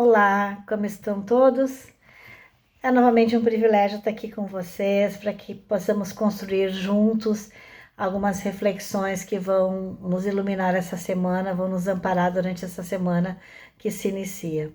Olá, como estão todos? É novamente um privilégio estar aqui com vocês para que possamos construir juntos algumas reflexões que vão nos iluminar essa semana, vão nos amparar durante essa semana que se inicia.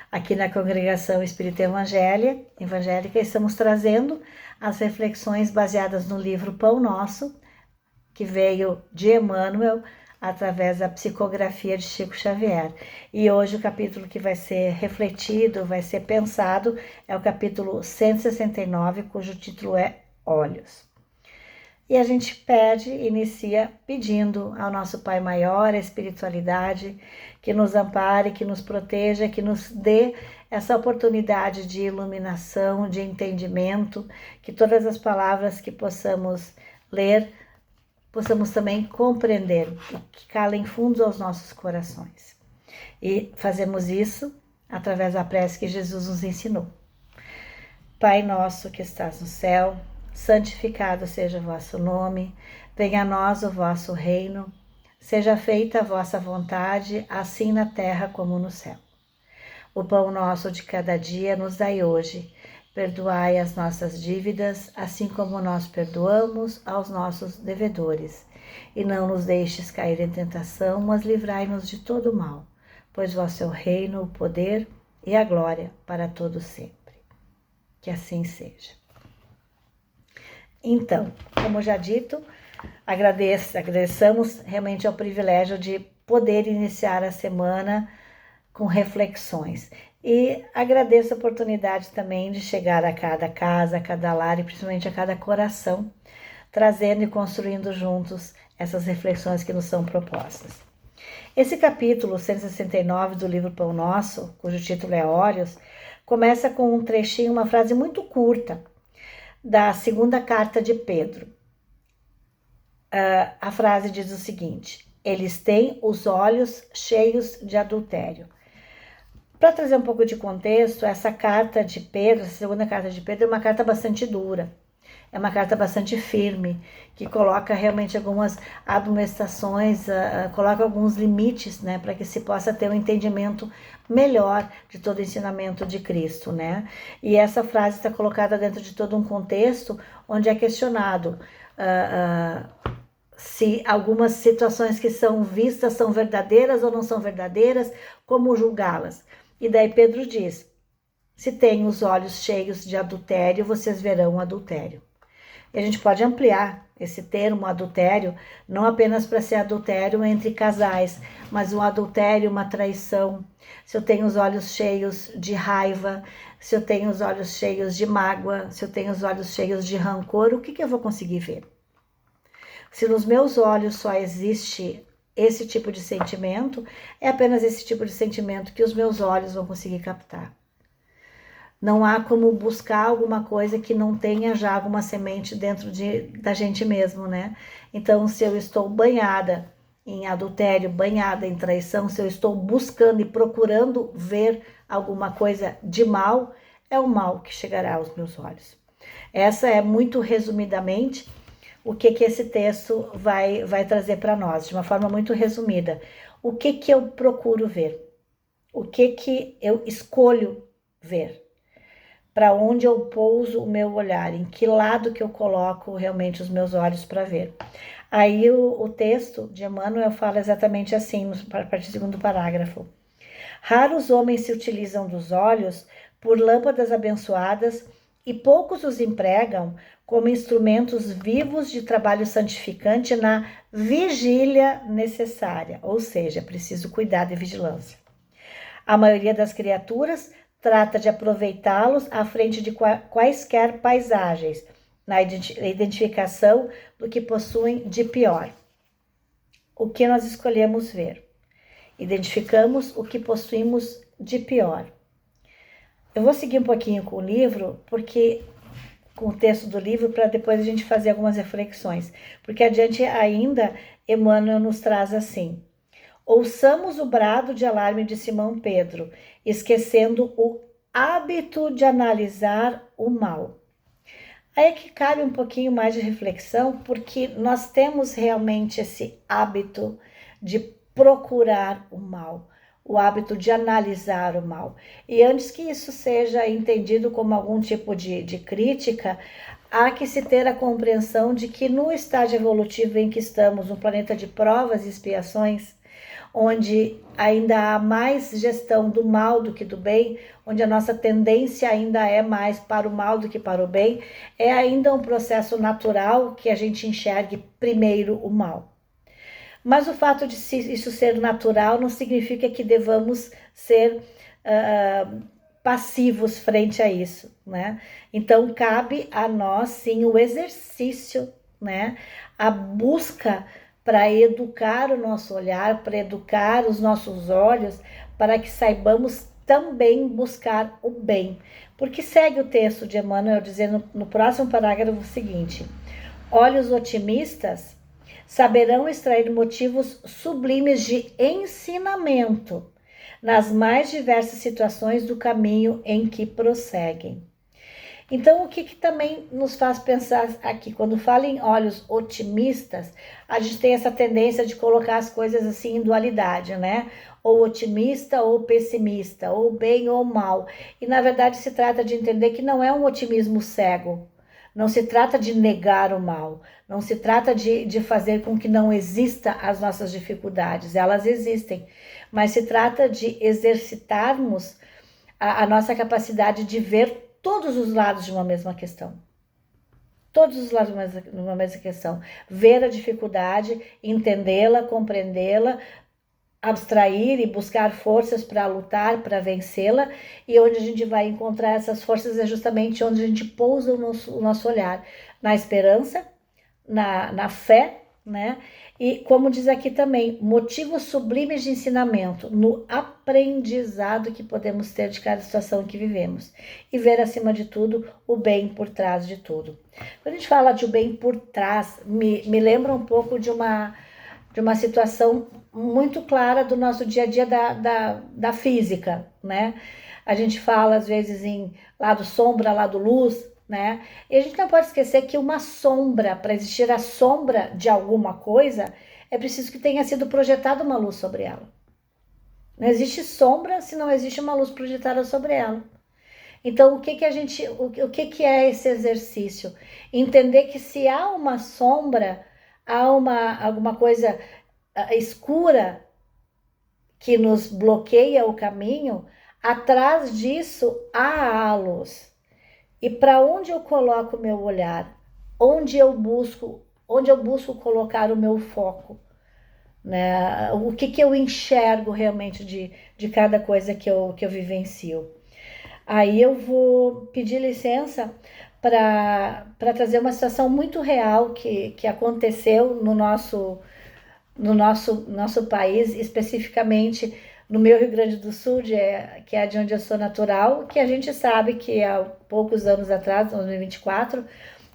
Aqui na Congregação Espírita Evangélica estamos trazendo as reflexões baseadas no livro Pão Nosso, que veio de Emmanuel, através da psicografia de Chico Xavier. E hoje o capítulo que vai ser refletido, vai ser pensado, é o capítulo 169, cujo título é Olhos. E a gente inicia pedindo ao nosso Pai Maior, a espiritualidade, que nos ampare, que nos proteja, que nos dê essa oportunidade de iluminação, de entendimento, que todas as palavras que possamos ler possamos também compreender e que calem fundo aos nossos corações. E fazemos isso através da prece que Jesus nos ensinou. Pai nosso que estás no céu, santificado seja o vosso nome, venha a nós o vosso reino, seja feita a vossa vontade, assim na terra como no céu. O pão nosso de cada dia nos dai hoje. Perdoai as nossas dívidas, assim como nós perdoamos aos nossos devedores. E não nos deixes cair em tentação, mas livrai-nos de todo mal, pois vosso é o reino, o poder e a glória para todos sempre. Que assim seja. Então, como já dito, agradeçamos realmente ao privilégio de poder iniciar a semana com reflexões. E agradeço a oportunidade também de chegar a cada casa, a cada lar e principalmente a cada coração, trazendo e construindo juntos essas reflexões que nos são propostas. Esse capítulo 169 do livro Pão Nosso, cujo título é Olhos, começa com um trechinho, uma frase muito curta, da segunda carta de Pedro. A frase diz o seguinte: eles têm os olhos cheios de adultério. Para trazer um pouco de contexto, essa carta de Pedro, essa segunda carta de Pedro, é uma carta bastante dura, é uma carta bastante firme, que coloca realmente algumas admoestações, coloca alguns limites, né, para que se possa ter um entendimento melhor de todo o ensinamento de Cristo, né? E essa frase está colocada dentro de todo um contexto onde é questionado se algumas situações que são vistas são verdadeiras ou não são verdadeiras, como julgá-las. E daí Pedro diz: se tem os olhos cheios de adultério, vocês verão o adultério. E a gente pode ampliar esse termo adultério, não apenas para ser adultério entre casais, mas um adultério, uma traição. Se eu tenho os olhos cheios de raiva, se eu tenho os olhos cheios de mágoa, se eu tenho os olhos cheios de rancor, o que eu vou conseguir ver? Se nos meus olhos só existe esse tipo de sentimento, é apenas esse tipo de sentimento que os meus olhos vão conseguir captar. Não há como buscar alguma coisa que não tenha já alguma semente dentro da gente mesmo, né? Então, se eu estou banhada em adultério, banhada em traição, se eu estou buscando e procurando ver alguma coisa de mal, é o mal que chegará aos meus olhos. Essa é muito resumidamente o que esse texto vai trazer para nós, de uma forma muito resumida. O que eu procuro ver? O que eu escolho ver? Para onde eu pouso o meu olhar? Em que lado que eu coloco realmente os meus olhos para ver? Aí o texto de Emmanuel fala exatamente assim, a partir do segundo parágrafo. Raros homens se utilizam dos olhos por lâmpadas abençoadas e poucos os empregam como instrumentos vivos de trabalho santificante na vigília necessária, ou seja, é preciso cuidado e vigilância. A maioria das criaturas trata de aproveitá-los à frente de quaisquer paisagens, na identificação do que possuem de pior. O que nós escolhemos ver? Identificamos o que possuímos de pior. Eu vou seguir um pouquinho com o livro, com o texto do livro, para depois a gente fazer algumas reflexões. Porque adiante ainda, Emmanuel nos traz assim: ouçamos o brado de alarme de Simão Pedro, esquecendo o hábito de analisar o mal. Aí é que cabe um pouquinho mais de reflexão, porque nós temos realmente esse hábito de procurar o mal. o hábito de analisar o mal. E antes que isso seja entendido como algum tipo de crítica, há que se ter a compreensão de que no estágio evolutivo em que estamos, um planeta de provas e expiações, onde ainda há mais gestão do mal do que do bem, onde a nossa tendência ainda é mais para o mal do que para o bem, é ainda um processo natural que a gente enxergue primeiro o mal. Mas o fato de isso ser natural não significa que devamos ser passivos frente a isso, né? Então cabe a nós sim o exercício, né? A busca para educar o nosso olhar, para educar os nossos olhos, para que saibamos também buscar o bem. Porque segue o texto de Emmanuel dizendo no próximo parágrafo o seguinte: olhos otimistas saberão extrair motivos sublimes de ensinamento nas mais diversas situações do caminho em que prosseguem. Então, o que também nos faz pensar aqui? Quando fala em olhos otimistas, a gente tem essa tendência de colocar as coisas assim em dualidade, né? Ou otimista ou pessimista, ou bem ou mal. E na verdade se trata de entender que não é um otimismo cego. Não se trata de negar o mal, não se trata de fazer com que não exista as nossas dificuldades, elas existem, mas se trata de exercitarmos a nossa capacidade de ver todos os lados de uma mesma questão. Todos os lados de uma mesma questão. Ver a dificuldade, entendê-la, compreendê-la, abstrair e buscar forças para lutar, para vencê-la, e onde a gente vai encontrar essas forças é justamente onde a gente pousa o nosso olhar, na esperança, na fé, né? E como diz aqui também, motivos sublimes de ensinamento, no aprendizado que podemos ter de cada situação que vivemos. E ver, acima de tudo, o bem por trás de tudo. Quando a gente fala de o bem por trás, me lembra um pouco de uma situação muito clara do nosso dia a dia da física, né? A gente fala, às vezes, em lado sombra, lado luz, né? E a gente não pode esquecer que uma sombra, para existir a sombra de alguma coisa, é preciso que tenha sido projetada uma luz sobre ela. Não existe sombra se não existe uma luz projetada sobre ela. Então, o que é esse exercício? Entender que se há uma sombra, há alguma coisa escura que nos bloqueia o caminho, atrás disso há a luz. E para onde eu coloco o meu olhar? Onde eu busco colocar o meu foco? Né? O que eu enxergo realmente de cada coisa que eu vivencio? Aí eu vou pedir licença para trazer uma situação muito real que aconteceu no nosso país, especificamente no meu Rio Grande do Sul, que é de onde eu sou natural, que a gente sabe que há poucos anos atrás, em 2024,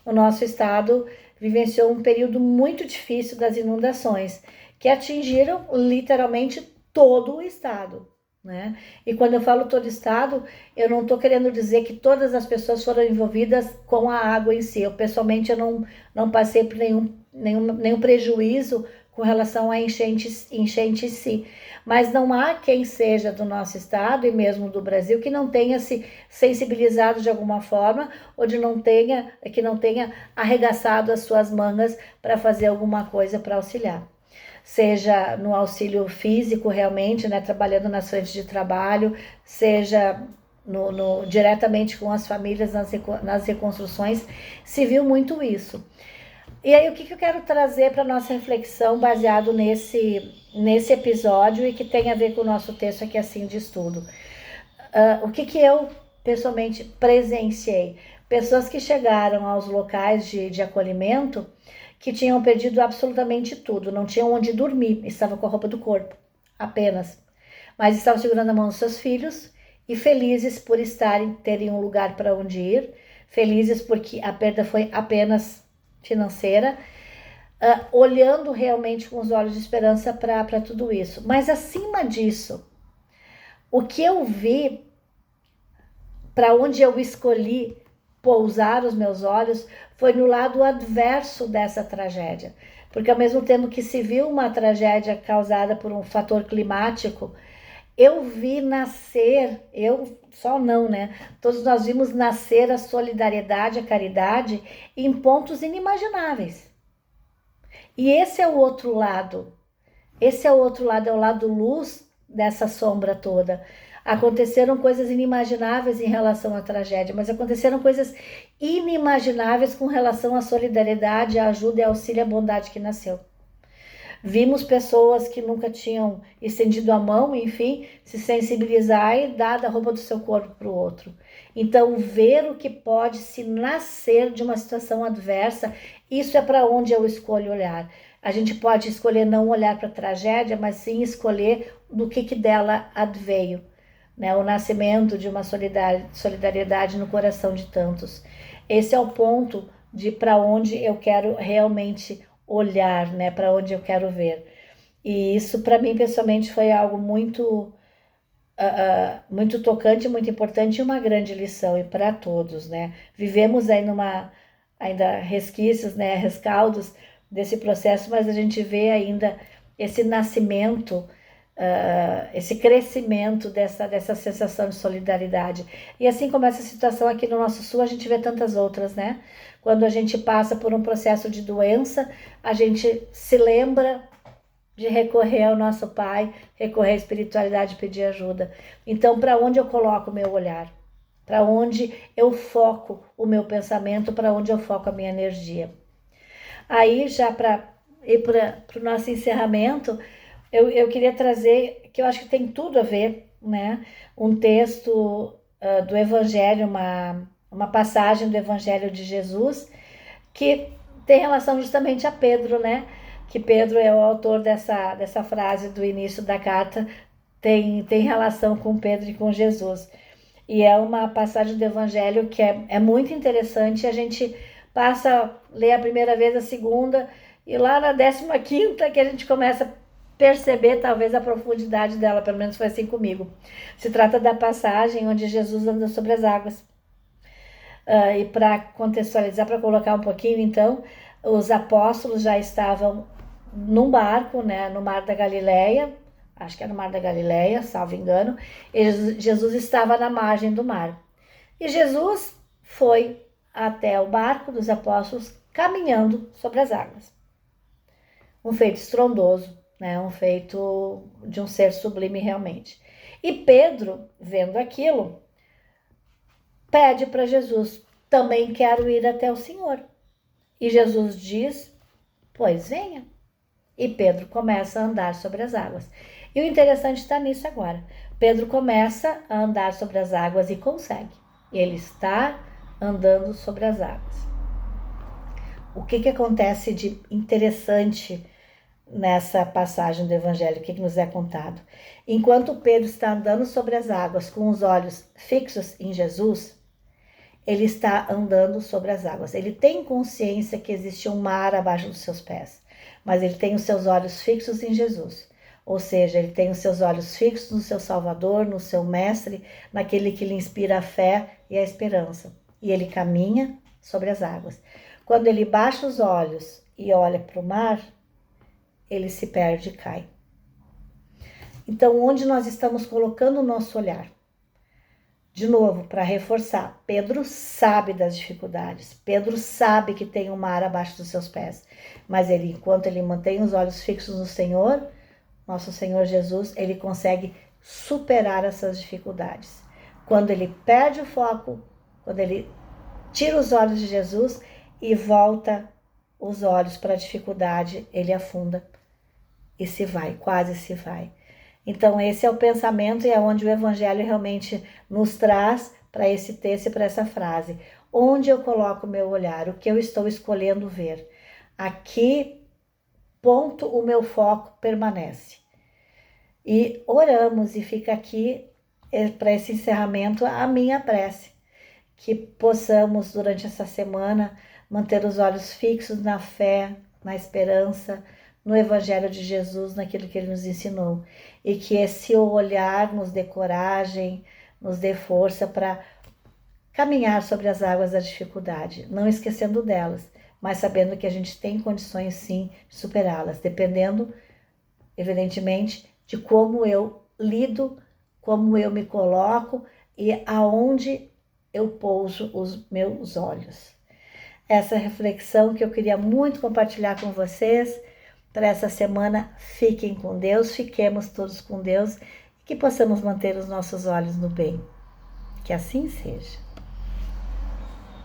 o nosso estado vivenciou um período muito difícil das inundações, que atingiram literalmente todo o estado. Né? E quando eu falo todo o estado, eu não estou querendo dizer que todas as pessoas foram envolvidas com a água em si. Eu, pessoalmente, eu não passei por nenhum prejuízo com relação à enchente em si. Mas não há quem seja do nosso estado e mesmo do Brasil que não tenha se sensibilizado de alguma forma ou que não tenha arregaçado as suas mangas para fazer alguma coisa para auxiliar. Seja no auxílio físico realmente, né, trabalhando nas frentes de trabalho, seja diretamente com as famílias nas reconstruções, se viu muito isso. E aí, o que eu quero trazer para nossa reflexão baseado nesse episódio e que tem a ver com o nosso texto aqui, assim, de estudo? O que eu, pessoalmente, presenciei? Pessoas que chegaram aos locais de acolhimento que tinham perdido absolutamente tudo, não tinham onde dormir, estavam com a roupa do corpo, apenas. Mas estavam segurando a mão dos seus filhos e felizes por terem um lugar para onde ir, felizes porque a perda foi apenas financeira, olhando realmente com os olhos de esperança para tudo isso. Mas acima disso, o que eu vi, para onde eu escolhi pousar os meus olhos, foi no lado adverso dessa tragédia. Porque ao mesmo tempo que se viu uma tragédia causada por um fator climático, Eu vi nascer, eu só não, né? Todos nós vimos nascer a solidariedade, a caridade em pontos inimagináveis. E esse é o outro lado. Esse é o outro lado, é o lado luz dessa sombra toda. Aconteceram coisas inimagináveis em relação à tragédia, mas aconteceram coisas inimagináveis com relação à solidariedade, à ajuda e auxílio à bondade que nasceu. Vimos pessoas que nunca tinham estendido a mão, enfim, se sensibilizar e dar da roupa do seu corpo para o outro. Então, ver o que pode se nascer de uma situação adversa, isso é para onde eu escolho olhar. A gente pode escolher não olhar para a tragédia, mas sim escolher do que dela adveio, né? O nascimento de uma solidariedade no coração de tantos. Esse é o ponto de para onde eu quero realmente olhar, né? Para onde eu quero ver. E isso para mim pessoalmente foi algo muito muito tocante, muito importante e uma grande lição, e para todos, né? Vivemos aí ainda resquícios, né? Rescaldos desse processo, mas a gente vê ainda esse nascimento, esse crescimento dessa sensação de solidariedade. E assim como essa situação aqui no nosso sul, a gente vê tantas outras, né? Quando a gente passa por um processo de doença, a gente se lembra de recorrer ao nosso Pai, recorrer à espiritualidade e pedir ajuda. Então, para onde eu coloco o meu olhar? Para onde eu foco o meu pensamento? Para onde eu foco a minha energia? Aí, já para ir para o nosso encerramento, eu queria trazer, que eu acho que tem tudo a ver, né? Um texto do Evangelho, uma passagem do Evangelho de Jesus, que tem relação justamente a Pedro, né? Que Pedro é o autor dessa frase do início da carta, tem relação com Pedro e com Jesus. E é uma passagem do Evangelho que é muito interessante. A gente passa a ler a primeira vez, a segunda, e lá na 15ª que a gente começa a perceber talvez a profundidade dela, pelo menos foi assim comigo. Se trata da passagem onde Jesus anda sobre as águas. E para contextualizar, para colocar um pouquinho, então, os apóstolos já estavam num barco, né, no Mar da Galileia, acho que era no Mar da Galileia, salvo engano, e Jesus estava na margem do mar. E Jesus foi até o barco dos apóstolos caminhando sobre as águas. Um feito estrondoso, né, um feito de um ser sublime realmente. E Pedro, vendo aquilo, pede para Jesus: também quero ir até o Senhor. E Jesus diz: pois venha. E Pedro começa a andar sobre as águas. E o interessante está nisso agora. Pedro começa a andar sobre as águas e consegue. Ele está andando sobre as águas. O que acontece de interessante nessa passagem do Evangelho? O que nos é contado? Enquanto Pedro está andando sobre as águas com os olhos fixos em Jesus, ele está andando sobre as águas. Ele tem consciência que existe um mar abaixo dos seus pés, mas ele tem os seus olhos fixos em Jesus. Ou seja, ele tem os seus olhos fixos no seu Salvador, no seu Mestre, naquele que lhe inspira a fé e a esperança. E ele caminha sobre as águas. Quando ele baixa os olhos e olha para o mar, ele se perde e cai. Então, onde nós estamos colocando o nosso olhar? De novo, para reforçar, Pedro sabe das dificuldades, Pedro sabe que tem um mar abaixo dos seus pés, mas ele, enquanto ele mantém os olhos fixos no Senhor, nosso Senhor Jesus, ele consegue superar essas dificuldades. Quando ele perde o foco, quando ele tira os olhos de Jesus e volta os olhos para a dificuldade, ele afunda e se vai, quase se vai. Então esse é o pensamento e é onde o Evangelho realmente nos traz para esse texto e para essa frase. Onde eu coloco o meu olhar, o que eu estou escolhendo ver. Aqui, ponto, o meu foco permanece. E oramos, e fica aqui para esse encerramento a minha prece. Que possamos durante essa semana manter os olhos fixos na fé, na esperança, no Evangelho de Jesus, naquilo que Ele nos ensinou. E que esse olhar nos dê coragem, nos dê força para caminhar sobre as águas da dificuldade, não esquecendo delas, mas sabendo que a gente tem condições sim de superá-las, dependendo, evidentemente, de como eu lido como eu me coloco e aonde eu pouso os meus olhos. Essa reflexão que eu queria muito compartilhar com vocês para essa semana. Fiquem com Deus, fiquemos todos com Deus e que possamos manter os nossos olhos no bem. Que assim seja.